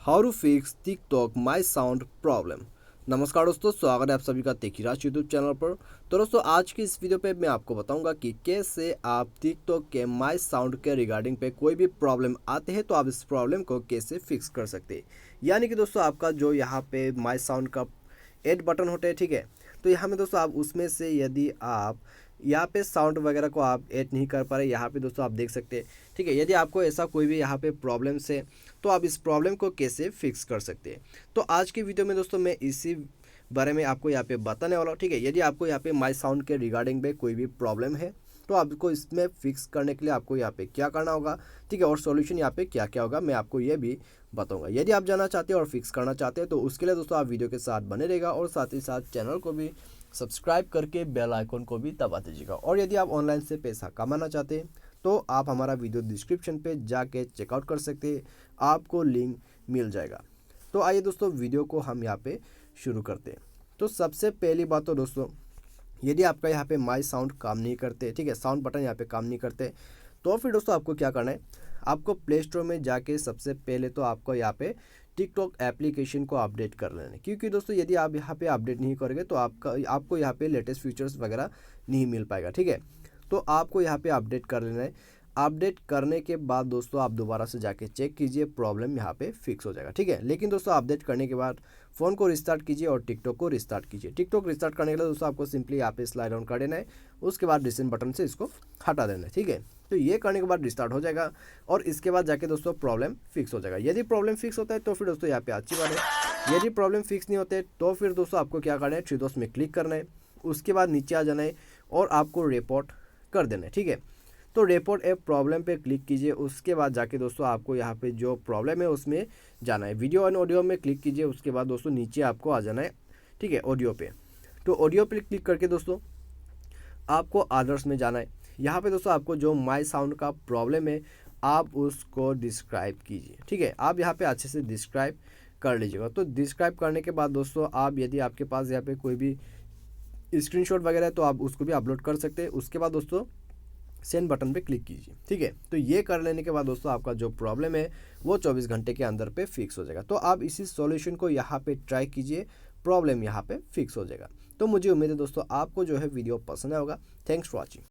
How to fix TikTok my sound problem. नमस्कार दोस्तों, स्वागत है आप सभी का तेकीराज यूट्यूब चैनल पर। तो दोस्तों, आज की इस वीडियो पे मैं आपको बताऊंगा कि कैसे आप टिकटॉक के माई साउंड के रिगार्डिंग पे कोई भी प्रॉब्लम आते हैं तो आप इस प्रॉब्लम को कैसे फिक्स कर सकते हैं। यानी कि दोस्तों, आपका जो यहाँ पे माई साउंड का ऐड बटन होता है, ठीक है, तो यहाँ में दोस्तों आप उसमें से यदि आप यहाँ पे साउंड वगैरह को आप ऐड नहीं कर पा रहे, यहाँ पे दोस्तों आप देख सकते हैं, ठीक है। यदि आपको ऐसा कोई भी यहाँ पे प्रॉब्लम्स है तो आप इस प्रॉब्लम को कैसे फिक्स कर सकते हैं। तो आज की वीडियो में दोस्तों मैं इसी बारे में आपको यहाँ पे बताने वाला हूँ, ठीक है। यदि आपको यहाँ पे माई साउंड के रिगार्डिंग पे कोई भी प्रॉब्लम है तो आपको इसमें फिक्स करने के लिए आपको यहाँ पे क्या करना होगा, ठीक है, और सॉल्यूशन यहाँ पे क्या क्या होगा मैं आपको ये भी बताऊंगा। यदि आप जानना चाहते हैं और फिक्स करना चाहते हैं तो उसके लिए दोस्तों आप वीडियो के साथ बने रहेगा और साथ ही साथ चैनल को भी सब्सक्राइब करके बेल आइकन को भी दबा दीजिएगा। और यदि आप ऑनलाइन से पैसा कमाना चाहते हैं तो आप हमारा वीडियो डिस्क्रिप्शन पे जाके चेकआउट कर सकते हैं, आपको लिंक मिल जाएगा। तो आइए दोस्तों, वीडियो को हम यहाँ पे शुरू करते हैं। तो सबसे पहली बात तो दोस्तों, यदि आपका यहाँ पे माई साउंड काम नहीं करते, ठीक है, साउंड बटन यहाँ पे काम नहीं करते, तो फिर दोस्तों आपको क्या करना है, आपको प्ले स्टोर में जाके सबसे पहले तो आपको यहाँ पे टिकटॉक एप्लीकेशन को अपडेट कर लेना है। क्योंकि दोस्तों यदि आप यहाँ पे अपडेट नहीं करोगे तो आपको यहाँ पे लेटेस्ट फीचर्स वगैरह नहीं मिल पाएगा, ठीक है। तो आपको यहाँ पे अपडेट कर लेना है। अपडेट करने के बाद दोस्तों आप दोबारा से जाके चेक कीजिए, प्रॉब्लम यहाँ पे फिक्स हो जाएगा, ठीक है। लेकिन दोस्तों अपडेट करने के बाद फ़ोन को रिस्टार्ट कीजिए और टिकटॉक को रिस्टार्ट कीजिए। टिकटॉक रिस्टार्ट करने के लिए दोस्तों आपको सिंपली यहाँ पे स्लाइड डाउन कर देना है, उसके बाद रिसेंट बटन से इसको हटा देना है, ठीक है। तो ये करने के बाद रिस्टार्ट हो जाएगा और इसके बाद जाके दोस्तों प्रॉब्लम फिक्स हो जाएगा। यदि प्रॉब्लम फिक्स होता है तो फिर दोस्तों यहाँ पे अच्छी बात है। यदि प्रॉब्लम फिक्स नहीं होते तो फिर दोस्तों आपको क्या करना है, थ्री डॉट्स में क्लिक करना है, उसके बाद नीचे आ जाना है और आपको रिपोर्ट कर देना है, ठीक है। तो रिपोर्ट ए प्रॉब्लम पे क्लिक कीजिए, उसके बाद जाके दोस्तों आपको यहाँ पे जो प्रॉब्लम है उसमें जाना है। वीडियो एंड ऑडियो में क्लिक कीजिए, उसके बाद दोस्तों नीचे आपको आ जाना है, ठीक है, ऑडियो पे। तो ऑडियो पे क्लिक करके दोस्तों आपको अदर्स में जाना है। यहाँ पे दोस्तों आपको जो माई साउंड का प्रॉब्लम है आप उसको डिस्क्राइब कीजिए, ठीक है। आप यहाँ पे अच्छे से डिस्क्राइब कर लीजिएगा। तो डिस्क्राइब करने के बाद दोस्तों आप, यदि आपके पास यहाँ पे कोई भी स्क्रीनशॉट वगैरह है तो आप उसको भी अपलोड कर सकते हैं। उसके बाद दोस्तों सेंड बटन पे क्लिक कीजिए, ठीक है। तो ये कर लेने के बाद दोस्तों आपका जो प्रॉब्लम है वो 24 घंटे के अंदर पे फिक्स हो जाएगा। तो आप इसी सॉल्यूशन को यहाँ पे ट्राई कीजिए, प्रॉब्लम यहाँ पे फिक्स हो जाएगा। तो मुझे उम्मीद है दोस्तों आपको जो है वीडियो पसंद आया होगा। Thanks for watching.